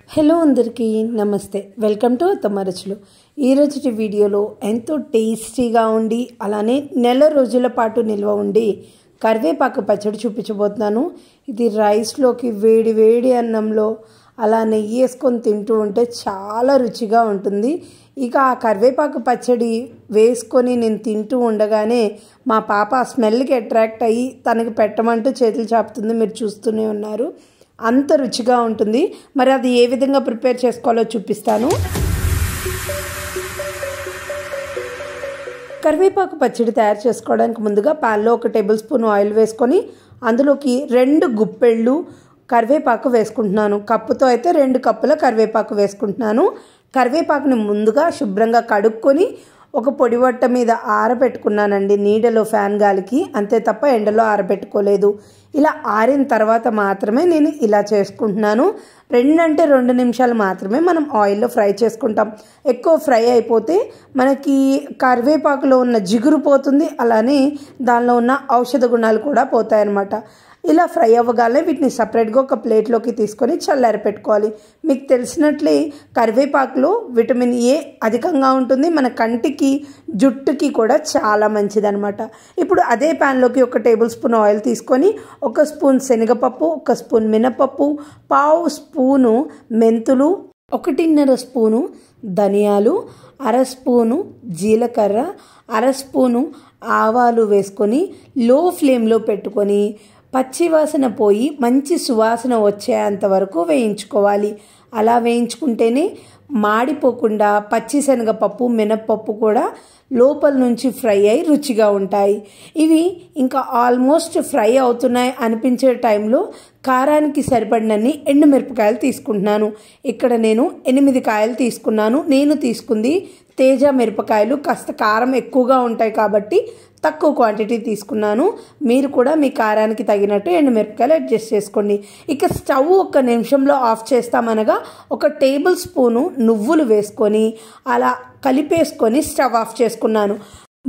Hello అందరికీ నమస్తే. Welcome to అత్తమ్మ రుచులు. ఈరోజు వీడియోలో ఎంతో టేస్టీగా ఉండి అలానే నెల రోజుల పాటు నిల్వ ఉండి కరివేపాకు పచ్చడి చూపించబోతున్నాను. ఇది రైస్లోకి వేడి వేడి అన్నంలో అలా నెయ్యి వేసుకొని తింటూ ఉంటే చాలా రుచిగా ఉంటుంది. ఇక ఆ కరివేపాకు పచ్చడి వేసుకొని నేను తింటూ ఉండగానే మా పాప ఆ స్మెల్కి అట్రాక్ట్ అయ్యి తనకి పెట్టమంటూ చేతులు చాపుతుంది. మీరు చూస్తూనే ఉన్నారు. అంత రుచిగా ఉంటుంది. మరి అది ఏ విధంగా ప్రిపేర్ చేసుకోవాలో చూపిస్తాను. కరివేపాకు పచ్చడి తయారు చేసుకోవడానికి ముందుగా ప్యాన్లో 1 టేబుల్ స్పూన్ ఆయిల్ వేసుకొని అందులోకి 2 గుప్పెళ్ళు కరివేపాకు వేసుకుంటున్నాను. కప్పుతో అయితే 2 కప్పుల కరివేపాకు వేసుకుంటున్నాను. కరివేపాకుని ముందుగా శుభ్రంగా కడుక్కొని ఒక పొడి వట్ట మీద ఆరబెట్టుకున్నానండి, నీడలో ఫ్యాన్ గాలికి. అంతే తప్ప ఎండలో ఆరబెట్టుకోలేదు. ఇలా ఆరిన తర్వాత మాత్రమే నేను ఇలా చేసుకుంటున్నాను. 2 నిమిషాలు మాత్రమే మనం ఆయిల్లో ఫ్రై చేసుకుంటాం. ఎక్కువ ఫ్రై అయిపోతే మనకి కరివేపాకులో ఉన్న జిగురు పోతుంది, అలానే దానిలో ఉన్న ఔషధ గుణాలు కూడా పోతాయన్నమాట. ఇలా ఫ్రై అవ్వగానే వీటిని సపరేట్గా ఒక ప్లేట్లోకి తీసుకొని చల్లారి పెట్టుకోవాలి. మీకు తెలిసినట్లే కరివేపాకులో విటమిన్ ఏ అధికంగా ఉంటుంది. మన కంటికి జుట్టుకి కూడా చాలా మంచిదన్నమాట. ఇప్పుడు అదే ప్యాన్లోకి 1 టేబుల్ స్పూన్ ఆయిల్ తీసుకొని 1 స్పూన్ శనగపప్పు, 1 స్పూన్ మినపప్పు, 1/2 స్పూను మెంతులు, 1.5 స్పూను ధనియాలు, 1/2 స్పూను జీలకర్ర, 1/2 స్పూను ఆవాలు వేసుకొని లో ఫ్లేమ్లో పెట్టుకొని పచ్చివాసన పోయి మంచి సువాసన వచ్చేంత వరకు వేయించుకోవాలి. అలా వేయించుకుంటేనే మాడిపోకుండా పచ్చిశనగపప్పు మినప్పప్పు కూడా లోపల నుంచి ఫ్రై అయి రుచిగా ఉంటాయి. ఇవి ఇంకా ఆల్మోస్ట్ ఫ్రై అవుతున్నాయి అనిపించే టైంలో కారానికి సరిపడినన్ని ఎండుమిరపకాయలు తీసుకుంటున్నాను. ఇక్కడ నేను 8 కాయలు తీసుకున్నాను. నేను తీసుకుంది తేజ మిరపకాయలు. కాస్త కారం ఎక్కువగా ఉంటాయి కాబట్టి తక్కువ క్వాంటిటీ తీసుకున్నాను. మీరు కూడా మీ కారానికి తగినట్టు ఎండుమిరపకాయలు అడ్జస్ట్ చేసుకోండి. ఇక స్టవ్ 1 నిమిషంలో ఆఫ్ చేస్తామనగా 1 టేబుల్ స్పూను నువ్వులు వేసుకొని అలా కలిపేసుకొని స్టవ్ ఆఫ్ చేసుకున్నాను.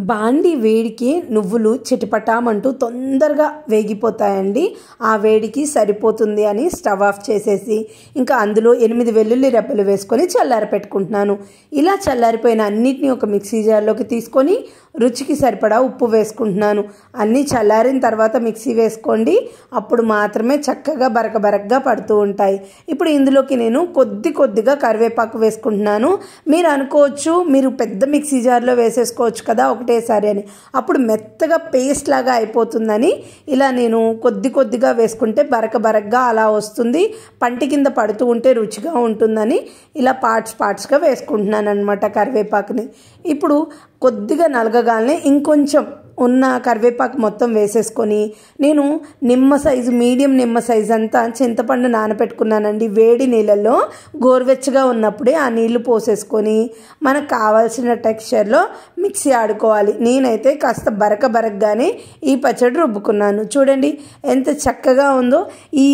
బాండి వేడికి నువ్వులు చిటపటామంటూ తొందరగా వేగిపోతాయండి. ఆ వేడికి సరిపోతుంది అని స్టవ్ ఆఫ్ చేసేసి ఇంకా అందులో 8 వెల్లుల్లి రెబ్బలు వేసుకొని చల్లారి పెట్టుకుంటున్నాను. ఇలా చల్లారిపోయిన అన్నిటినీ ఒక మిక్సీ జార్లోకి తీసుకొని రుచికి సరిపడా ఉప్పు వేసుకుంటున్నాను. అన్నీ చల్లారిన తర్వాత మిక్సీ వేసుకోండి, అప్పుడు మాత్రమే చక్కగా బరకబరకగా పడుతూ ఉంటాయి. ఇప్పుడు ఇందులోకి నేను కొద్దిగా కరివేపాకు వేసుకుంటున్నాను. మీరు అనుకోవచ్చు మీరు పెద్ద మిక్సీ జార్లో వేసేసుకోవచ్చు కదా ఒకటేసారి అని. అప్పుడు మెత్తగా పేస్ట్ లాగా అయిపోతుందని ఇలా నేను కొద్దిగా వేసుకుంటే బరకబరకగా అలా వస్తుంది, పంటి కింద పడుతూ ఉంటే రుచిగా ఉంటుందని ఇలా పార్ట్స్గా వేసుకుంటున్నాను అనమాట కరివేపాకుని. ఇప్పుడు కొద్దిగా నలగగానే ఇంకొంచెం ఉన్న కరివేపాకు మొత్తం వేసేసుకొని నేను మీడియం నిమ్మ సైజు అంతా చింతపండు నానబెట్టుకున్నానండి. వేడి నీళ్ళల్లో గోరువెచ్చగా ఉన్నప్పుడే ఆ నీళ్లు పోసేసుకొని మనకు కావాల్సిన టెక్స్చర్లో మిక్సీ ఆడుకోవాలి. నేనైతే కాస్త బరకగానే ఈ పచ్చడి రుబ్బుకున్నాను. చూడండి ఎంత చక్కగా ఉందో. ఈ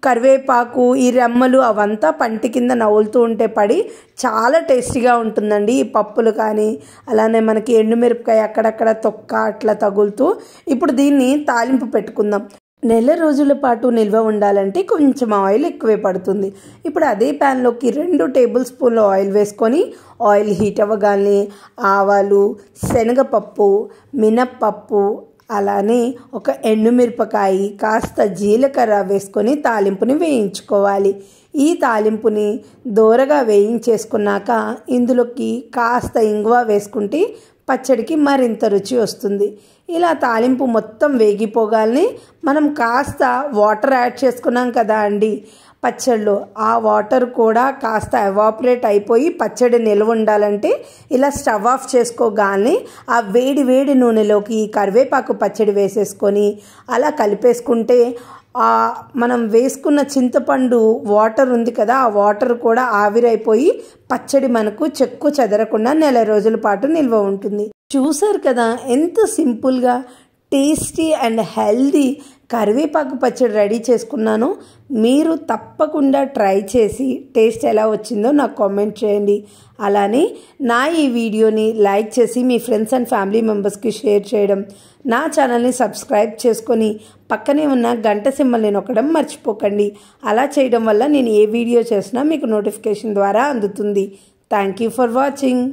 కరివేపాకు ఈ రెమ్మలు అవంతా పంటి కింద నవ్వులుతూ ఉంటే పడి చాలా టేస్టీగా ఉంటుందండి ఈ పప్పులు కానీ. అలానే మనకి ఎండుమిరపకాయ అక్కడక్కడ తొక్క అట్లా తగులుతూ. ఇప్పుడు దీన్ని తాలింపు పెట్టుకుందాం. నెల రోజుల పాటు నిల్వ ఉండాలంటే కొంచెం ఆయిల్ ఎక్కువే పడుతుంది. ఇప్పుడు అదే ప్యాన్లోకి 2 టేబుల్ స్పూన్లు ఆయిల్ వేసుకొని ఆయిల్ హీట్ అవ్వగానే ఆవాలు, శనగపప్పు, మినప్పప్పు, అలానే 1 ఎండుమిరపకాయ, కాస్త జీలకర్ర వేసుకొని తాలింపుని వేయించుకోవాలి. ఈ తాలింపుని దోరగా వేయించేసుకున్నాక ఇందులోకి కాస్త ఇంగువ వేసుకుంటే పచ్చడికి మరింత రుచి వస్తుంది. ఇలా తాలింపు మొత్తం వేగిపోగానే మనం కాస్త వాటర్ యాడ్ చేసుకున్నాం కదా అండి పచ్చడిలో, ఆ వాటర్ కూడా కాస్త ఎవాపరేట్ అయిపోయి పచ్చడి నిల్వ ఉండాలంటే ఇలా స్టవ్ ఆఫ్ చేసుకోగానే ఆ వేడి నూనెలోకి కరివేపాకు పచ్చడి వేసేసుకొని అలా కలిపేసుకుంటే మనం వేసుకున్న చింతపండు వాటర్ ఉంది కదా, ఆ వాటర్ కూడా ఆవిరైపోయి పచ్చడి మనకు చెక్కు చెదరకుండా నెల రోజుల పాటు నిల్వ ఉంటుంది. చూసారు కదా ఎంత సింపుల్గా టేస్టీ అండ్ హెల్దీ కరివేపాకు పచ్చడి రెడీ చేసుకున్నాను. మీరు తప్పకుండా ట్రై చేసి టేస్ట్ ఎలా వచ్చిందో నాకు కామెంట్ చేయండి. అలానే నా ఈ వీడియోని లైక్ చేసి మీ ఫ్రెండ్స్ అండ్ ఫ్యామిలీ మెంబర్స్కి షేర్ చేయడం, నా ఛానల్ని సబ్స్క్రైబ్ చేసుకొని పక్కనే ఉన్న గంట సింబల్ని నొక్కడం మర్చిపోకండి. అలా చేయడం వల్ల నేను ఏ వీడియో చేసినా మీకు నోటిఫికేషన్ ద్వారా అందుతుంది. Thank you for watching.